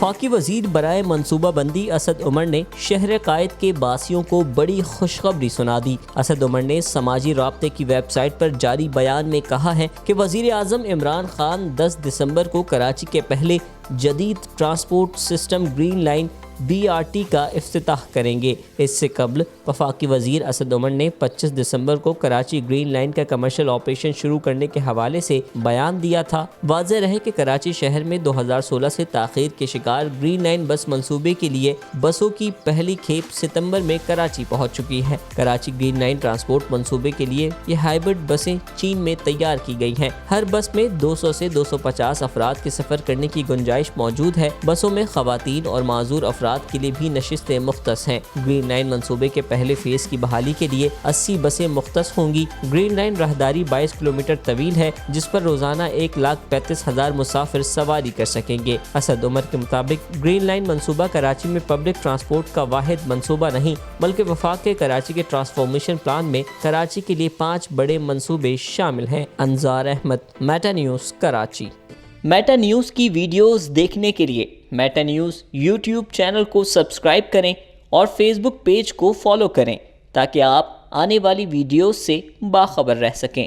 وفاقی وزیر برائے منصوبہ بندی اسد عمر نے شہر قائد کے باسیوں کو بڑی خوشخبری سنا دی۔ اسد عمر نے سماجی رابطے کی ویب سائٹ پر جاری بیان میں کہا ہے کہ وزیر اعظم عمران خان 10 دسمبر کو کراچی کے پہلے جدید transport system green line BRT کا افتتاح کریں گے۔ اس سے قبل وفاقی وزیر اسد عمر نے 25 دسمبر کو کراچی گرین لائن کا کمرشل آپریشن شروع کرنے کے حوالے سے بیان دیا تھا۔ واضح رہے کہ کراچی شہر میں 2016 سے تاخیر کے شکار گرین لائن بس منصوبے کے لیے بسوں کی پہلی کھیپ ستمبر میں کراچی پہنچ چکی ہے۔ کراچی گرین لائن ٹرانسپورٹ منصوبے کے لیے یہ ہائبرڈ بسیں چین میں تیار کی گئی ہیں۔ ہر بس میں 200 سے 250 افراد کے سفر کرنے کی گنجائش موجود ہے۔ بسوں میں خواتین اور معذور افراد کے لیے بھی نشستیں مختص ہیں۔ گرین لائن منصوبے کے پہلے فیز کی بحالی کے لیے 80 بسیں مختص ہوں گی۔ گرین لائن راہداری 22 کلومیٹر طویل ہے، جس پر روزانہ 1,35,000 مسافر سواری کر سکیں گے۔ اسد عمر کے مطابق گرین لائن منصوبہ کراچی میں پبلک ٹرانسپورٹ کا واحد منصوبہ نہیں، بلکہ وفاق کے کراچی کے ٹرانسفارمیشن پلان میں کراچی کے لیے 5 بڑے منصوبے شامل ہیں۔ Inzar Ahmed, Meta news, Karachi. Meta news کی ویڈیوز دیکھنے کے لیے میٹا نیوز یوٹیوب چینل کو سبسکرائب کریں اور فیس بک پیج کو فالو کریں تاکہ آپ آنے والی ویڈیوز سے باخبر رہ سکیں۔